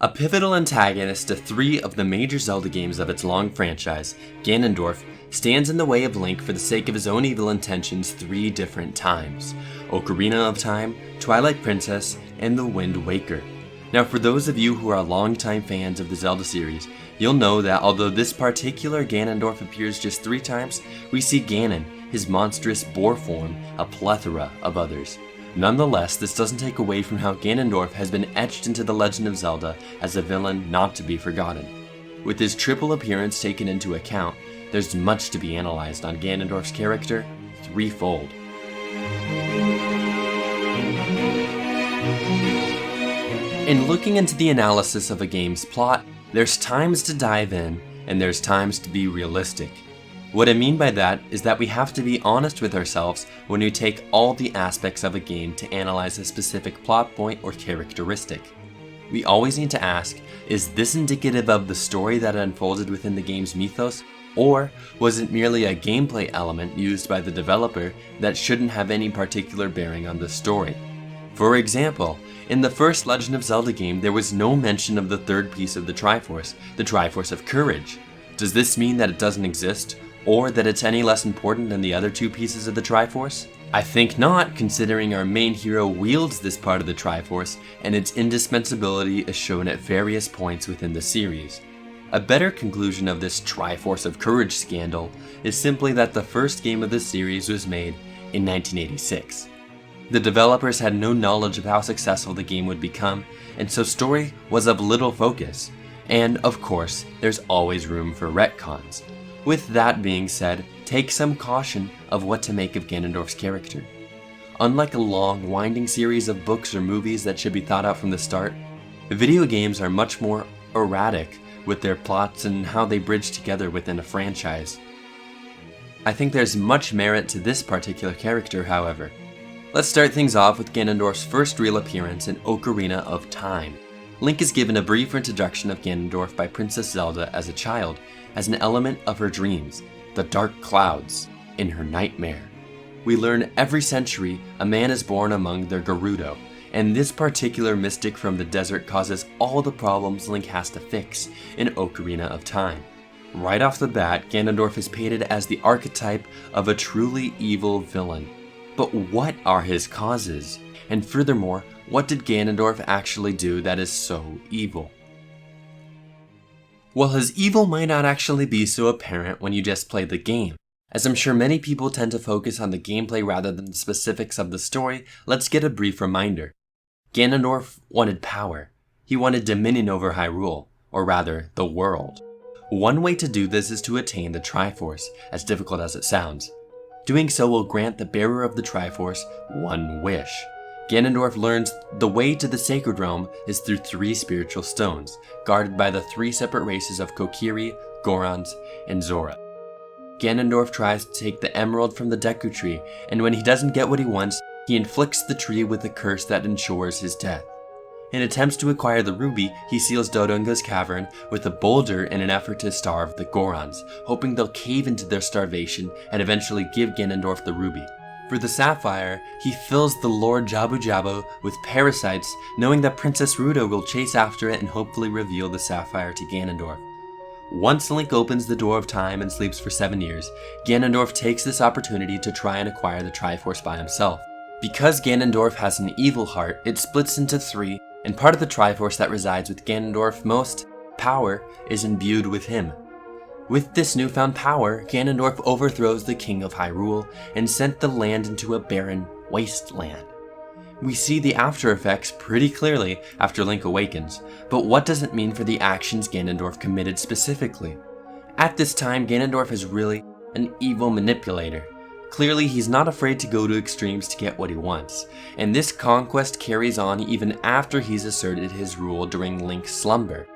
A pivotal antagonist to 3 of the major Zelda games of its long franchise, Ganondorf stands in the way of Link for the sake of his own evil intentions 3 different times: Ocarina of Time, Twilight Princess, and The Wind Waker. Now for those of you who are longtime fans of the Zelda series, you'll know that although this particular Ganondorf appears just 3 times, we see Ganon, his monstrous boar form, a plethora of others. Nonetheless, this doesn't take away from how Ganondorf has been etched into the Legend of Zelda as a villain not to be forgotten. With his triple appearance taken into account, there's much to be analyzed on Ganondorf's character threefold. In looking into the analysis of a game's plot, there's times to dive in, and there's times to be realistic. What I mean by that is that we have to be honest with ourselves when we take all the aspects of a game to analyze a specific plot point or characteristic. We always need to ask, is this indicative of the story that unfolded within the game's mythos, or was it merely a gameplay element used by the developer that shouldn't have any particular bearing on the story? For example, in the first Legend of Zelda game, there was no mention of the third piece of the Triforce of Courage. Does this mean that it doesn't exist, or that it's any less important than the other 2 pieces of the Triforce? I think not, considering our main hero wields this part of the Triforce, and its indispensability is shown at various points within the series. A better conclusion of this Triforce of Courage scandal is simply that the first game of the series was made in 1986. The developers had no knowledge of how successful the game would become, and so story was of little focus. And of course, there's always room for retcons. With that being said, take some caution of what to make of Ganondorf's character. Unlike a long, winding series of books or movies that should be thought out from the start, video games are much more erratic with their plots and how they bridge together within a franchise. I think there's much merit to this particular character, however. Let's start things off with Ganondorf's first real appearance in Ocarina of Time. Link is given a brief introduction of Ganondorf by Princess Zelda as a child, as an element of her dreams, the dark clouds, in her nightmare. We learn every century a man is born among their Gerudo, and this particular mystic from the desert causes all the problems Link has to fix in Ocarina of Time. Right off the bat, Ganondorf is painted as the archetype of a truly evil villain. But what are his causes? And furthermore, what did Ganondorf actually do that is so evil? Well, his evil might not actually be so apparent when you just play the game. As I'm sure many people tend to focus on the gameplay rather than the specifics of the story, let's get a brief reminder. Ganondorf wanted power. He wanted dominion over Hyrule, or rather, the world. One way to do this is to attain the Triforce, as difficult as it sounds. Doing so will grant the bearer of the Triforce one wish. Ganondorf learns the way to the Sacred Realm is through 3 spiritual stones, guarded by the 3 separate races of Kokiri, Gorons, and Zora. Ganondorf tries to take the emerald from the Deku Tree, and when he doesn't get what he wants, he inflicts the tree with a curse that ensures his death. In attempts to acquire the ruby, he seals Dodonga's cavern with a boulder in an effort to starve the Gorons, hoping they'll cave into their starvation and eventually give Ganondorf the ruby. For the sapphire, he fills the Lord Jabu Jabu with parasites, knowing that Princess Ruto will chase after it and hopefully reveal the sapphire to Ganondorf. Once Link opens the Door of Time and sleeps for 7 years, Ganondorf takes this opportunity to try and acquire the Triforce by himself. Because Ganondorf has an evil heart, it splits into 3, and part of the Triforce that resides with Ganondorf most power is imbued with him. With this newfound power, Ganondorf overthrows the King of Hyrule and sent the land into a barren wasteland. We see the after effects pretty clearly after Link awakens, but what does it mean for the actions Ganondorf committed specifically? At this time, Ganondorf is really an evil manipulator. Clearly, he's not afraid to go to extremes to get what he wants, and this conquest carries on even after he's asserted his rule during Link's slumber.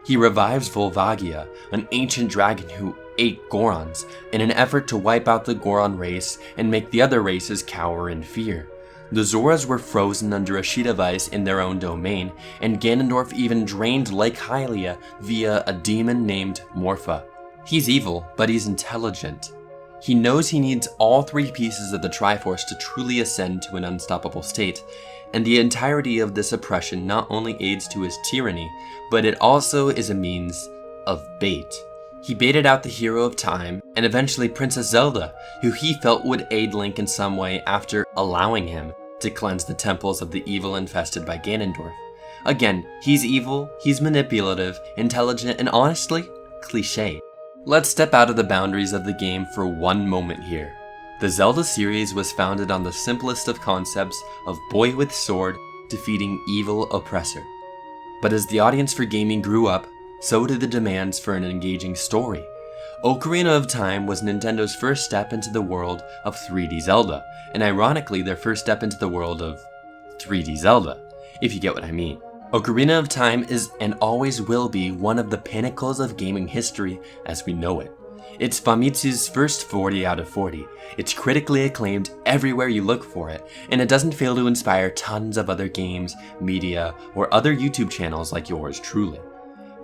He revives Volvagia, an ancient dragon who ate Gorons, in an effort to wipe out the Goron race and make the other races cower in fear. The Zoras were frozen under a sheet of ice in their own domain, and Ganondorf even drained Lake Hylia via a demon named Morpha. He's evil, but he's intelligent. He knows he needs all 3 pieces of the Triforce to truly ascend to an unstoppable state, and the entirety of this oppression not only aids to his tyranny, but it also is a means of bait. He baited out the hero of time, and eventually Princess Zelda, who he felt would aid Link in some way after allowing him to cleanse the temples of the evil infested by Ganondorf. Again, he's evil, he's manipulative, intelligent, and honestly, cliché. Let's step out of the boundaries of the game for one moment here. The Zelda series was founded on the simplest of concepts of boy with sword defeating evil oppressor. But as the audience for gaming grew up, so did the demands for an engaging story. Ocarina of Time was Nintendo's first step into the world of 3D Zelda, and ironically their first step into the world of 3D Zelda, if you get what I mean. Ocarina of Time is and always will be one of the pinnacles of gaming history as we know it. It's Famitsu's first 40 out of 40. It's critically acclaimed everywhere you look for it, and it doesn't fail to inspire tons of other games, media, or other YouTube channels like yours truly.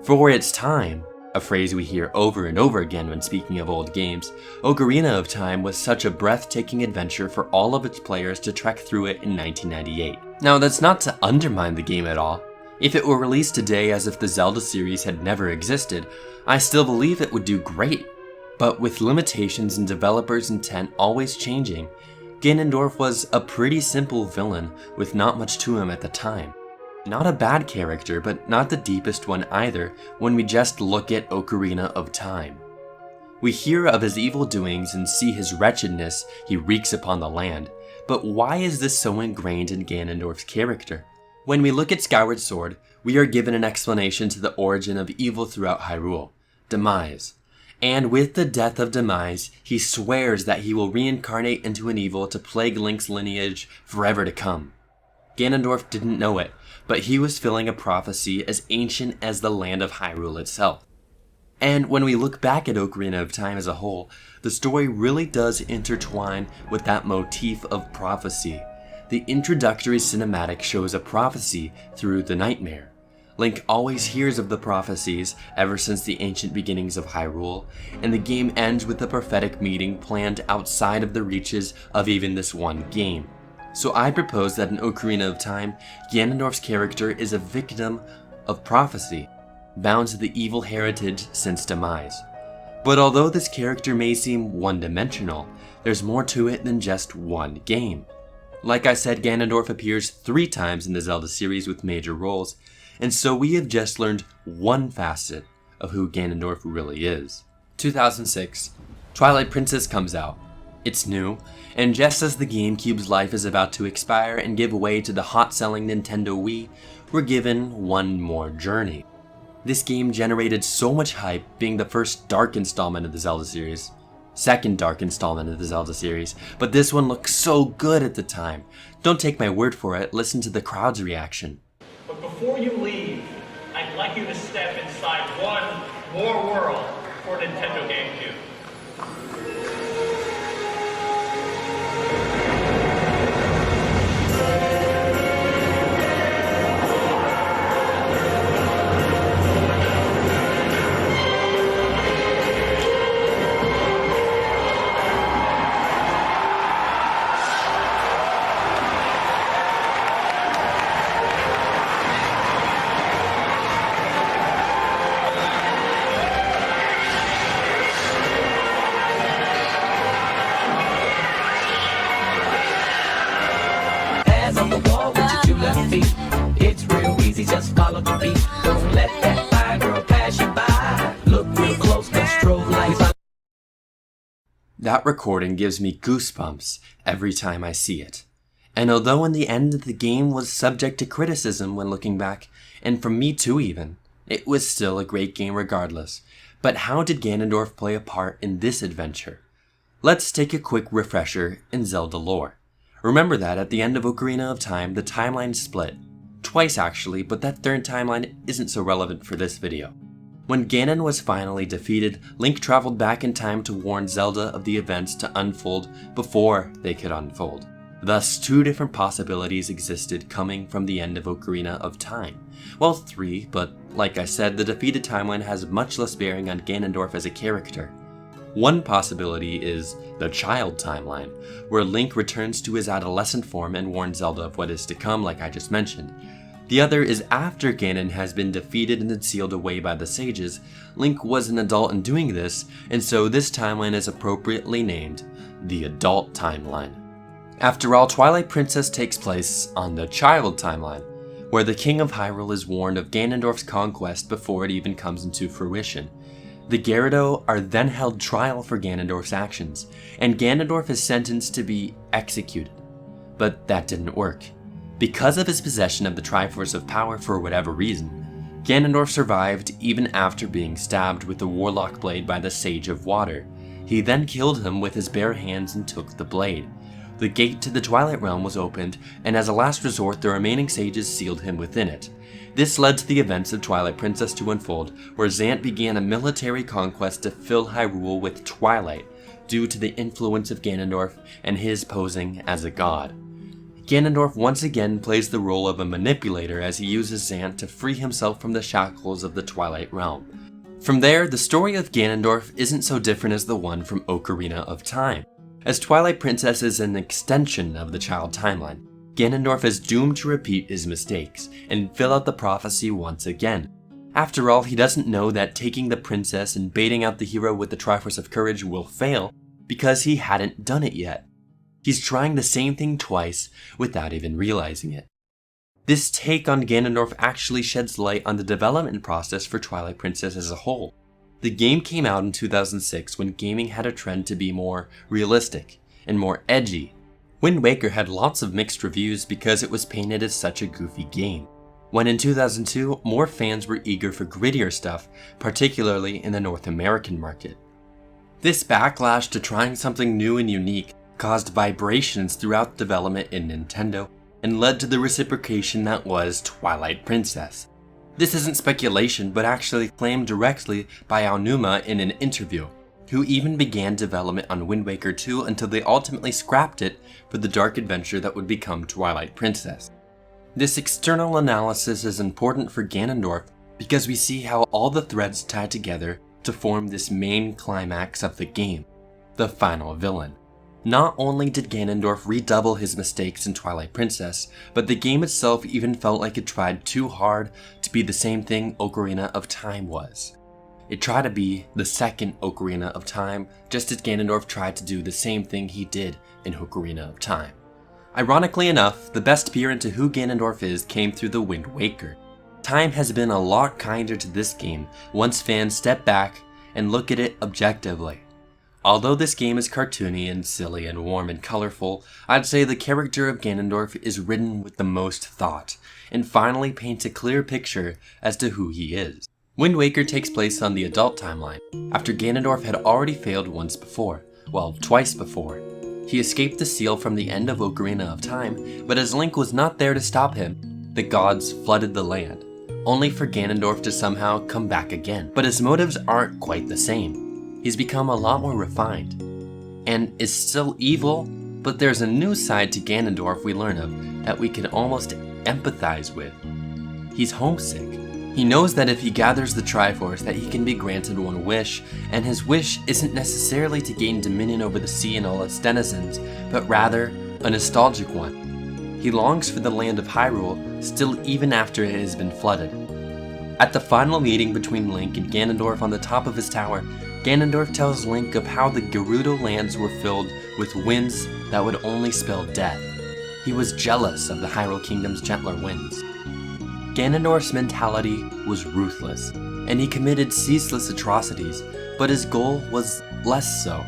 For its time, a phrase we hear over and over again when speaking of old games, Ocarina of Time was such a breathtaking adventure for all of its players to trek through it in 1998. Now that's not to undermine the game at all. If it were released today as if the Zelda series had never existed, I still believe it would do great. But with limitations and developers' intent always changing, Ganondorf was a pretty simple villain with not much to him at the time. Not a bad character, but not the deepest one either when we just look at Ocarina of Time. We hear of his evil doings and see his wretchedness he wreaks upon the land, but why is this so ingrained in Ganondorf's character? When we look at Skyward Sword, we are given an explanation to the origin of evil throughout Hyrule, Demise. And with the death of Demise, he swears that he will reincarnate into an evil to plague Link's lineage forever to come. Ganondorf didn't know it, but he was filling a prophecy as ancient as the land of Hyrule itself. And when we look back at Ocarina of Time as a whole, the story really does intertwine with that motif of prophecy. The introductory cinematic shows a prophecy through the nightmare. Link always hears of the prophecies ever since the ancient beginnings of Hyrule, and the game ends with a prophetic meeting planned outside of the reaches of even this one game. So I propose that in Ocarina of Time, Ganondorf's character is a victim of prophecy, bound to the evil heritage since Demise. But although this character may seem one-dimensional, there's more to it than just one game. Like I said, Ganondorf appears 3 times in the Zelda series with major roles, and so we have just learned one facet of who Ganondorf really is. 2006, Twilight Princess comes out. It's new, and just as the GameCube's life is about to expire and give way to the hot-selling Nintendo Wii, we're given one more journey. This game generated so much hype, being the first dark installment of the Zelda series. Second dark installment of the Zelda series, but this one looked so good at the time. Don't take my word for it, listen to the crowd's reaction. But before you leave, I'd like you to step inside one more world for Nintendo GameCube. It's real easy, just follow the beat. Don't let that fine girl pass you by. Look real close, cause strobe lights. That recording gives me goosebumps every time I see it. And although in the end the game was subject to criticism when looking back, and from me too even, it was still a great game regardless. But how did Ganondorf play a part in this adventure? Let's take a quick refresher in Zelda lore. Remember that at the end of Ocarina of Time, the timeline split. Twice actually, but that third timeline isn't so relevant for this video. When Ganon was finally defeated, Link traveled back in time to warn Zelda of the events to unfold before they could unfold. Thus, 2 different possibilities existed coming from the end of Ocarina of Time. Well, 3, but like I said, the defeated timeline has much less bearing on Ganondorf as a character. One possibility is the child timeline, where Link returns to his adolescent form and warns Zelda of what is to come, like I just mentioned. The other is after Ganon has been defeated and sealed away by the sages, Link was an adult in doing this, and so this timeline is appropriately named the adult timeline. After all, Twilight Princess takes place on the child timeline, where the King of Hyrule is warned of Ganondorf's conquest before it even comes into fruition. The Gyarados are then held trial for Ganondorf's actions, and Ganondorf is sentenced to be executed. But that didn't work. Because of his possession of the TRIforce of power for whatever reason, Ganondorf survived even after being stabbed with the Warlock blade by the Sage of Water. He then killed him with his bare hands and took the blade. The gate to the Twilight Realm was opened, and as a last resort, the remaining sages sealed him within it. This led to the events of Twilight Princess to unfold, where Zant began a military conquest to fill Hyrule with twilight, due to the influence of Ganondorf and his posing as a god. Ganondorf once again plays the role of a manipulator as he uses Zant to free himself from the shackles of the Twilight Realm. From there, the story of Ganondorf isn't so different as the one from Ocarina of Time. As Twilight Princess is an extension of the child timeline, Ganondorf is doomed to repeat his mistakes and fill out the prophecy once again. After all, he doesn't know that taking the princess and baiting out the hero with the Triforce of Courage will fail because he hadn't done it yet. He's trying the same thing twice without even realizing it. This take on Ganondorf actually sheds light on the development process for Twilight Princess as a whole. The game came out in 2006 when gaming had a trend to be more realistic and more edgy. Wind Waker had lots of mixed reviews because it was painted as such a goofy game, when in 2002 more fans were eager for grittier stuff, particularly in the North American market. This backlash to trying something new and unique caused vibrations throughout development in Nintendo and led to the reciprocation that was Twilight Princess. This isn't speculation, but actually claimed directly by Aonuma in an interview, who even began development on Wind Waker 2 until they ultimately scrapped it for the dark adventure that would become Twilight Princess. This external analysis is important for Ganondorf because we see how all the threads tie together to form this main climax of the game, the final villain. Not only did Ganondorf redouble his mistakes in Twilight Princess, but the game itself even felt like it tried too hard to be the same thing Ocarina of Time was. It tried to be the second Ocarina of Time, just as Ganondorf tried to do the same thing he did in Ocarina of Time. Ironically enough, the best peer into who Ganondorf is came through the Wind Waker. Time has been a lot kinder to this game once fans step back and look at it objectively. Although this game is cartoony and silly and warm and colorful, I'd say the character of Ganondorf is written with the most thought, and finally paints a clear picture as to who he is. Wind Waker takes place on the adult timeline, after Ganondorf had already failed once before, well, twice before. He escaped the seal from the end of Ocarina of Time, but as Link was not there to stop him, the gods flooded the land, only for Ganondorf to somehow come back again. But his motives aren't quite the same. He's become a lot more refined, and is still evil, but there's a new side to Ganondorf we learn of that we can almost empathize with. He's homesick. He knows that if he gathers the Triforce that he can be granted one wish, and his wish isn't necessarily to gain dominion over the sea and all its denizens, but rather a nostalgic one. He longs for the land of Hyrule, still even after it has been flooded. At the final meeting between Link and Ganondorf on the top of his tower, Ganondorf tells Link of how the Gerudo lands were filled with winds that would only spell death. He was jealous of the Hyrule Kingdom's gentler winds. Ganondorf's mentality was ruthless, and he committed ceaseless atrocities, but his goal was less so.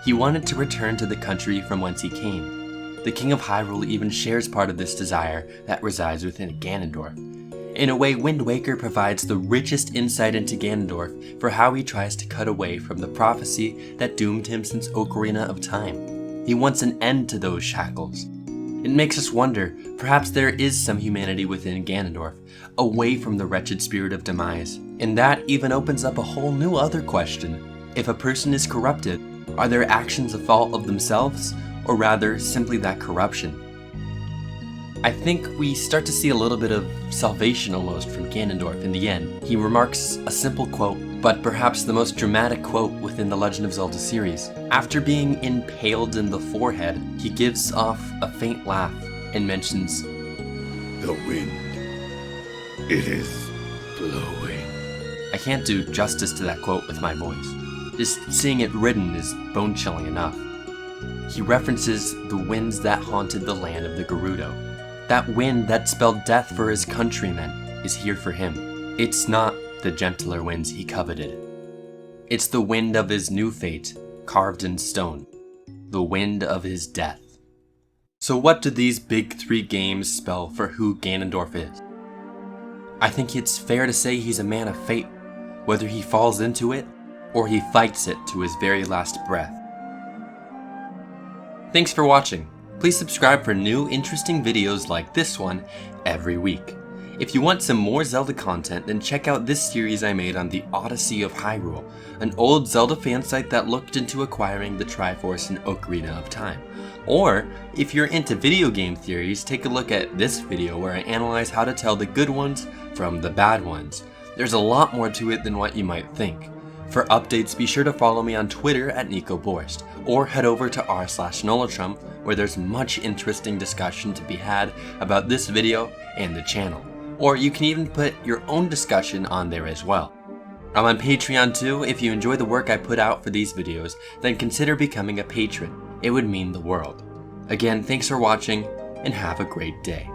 He wanted to return to the country from whence he came. The King of Hyrule even shares part of this desire that resides within Ganondorf. In a way, Wind Waker provides the richest insight into Ganondorf for how he tries to cut away from the prophecy that doomed him since Ocarina of Time. He wants an end to those shackles. It makes us wonder, perhaps there is some humanity within Ganondorf, away from the wretched spirit of demise. And that even opens up a whole new other question. If a person is corrupted, are their actions a fault of themselves, or rather simply that corruption? I think we start to see a little bit of salvation almost from Ganondorf in the end. He remarks a simple quote, But perhaps the most dramatic quote within the Legend of Zelda series. After being impaled in the forehead, he gives off a faint laugh and mentions, "The wind, it is blowing." I can't do justice to that quote with my voice. Just seeing it written is bone-chilling enough. He references the winds that haunted the land of the Gerudo. That wind that spelled death for his countrymen is here for him. It's not the gentler winds he coveted. It's the wind of his new fate, carved in stone. The wind of his death. So what do these big three games spell for who Ganondorf is? I think it's fair to say he's a man of fate, whether he falls into it or he fights it to his very last breath. Thanks for watching. Please subscribe for new interesting videos like this one every week. If you want some more Zelda content, then check out this series I made on the Odyssey of Hyrule, an old Zelda fan site that looked into acquiring the TRIforce in Ocarina of Time. Or, if you're into video game theories, take a look at this video where I analyze how to tell the good ones from the bad ones. There's a lot more to it than what you might think. For updates, be sure to follow me on Twitter at NicoBorst, or head over to r/Nullatrum, where there's much interesting discussion to be had about this video and the channel. Or you can even put your own discussion on there as well. I'm on Patreon too. If you enjoy the work I put out for these videos, then consider becoming a patron. It would mean the world. Again, thanks for watching, and have a great day.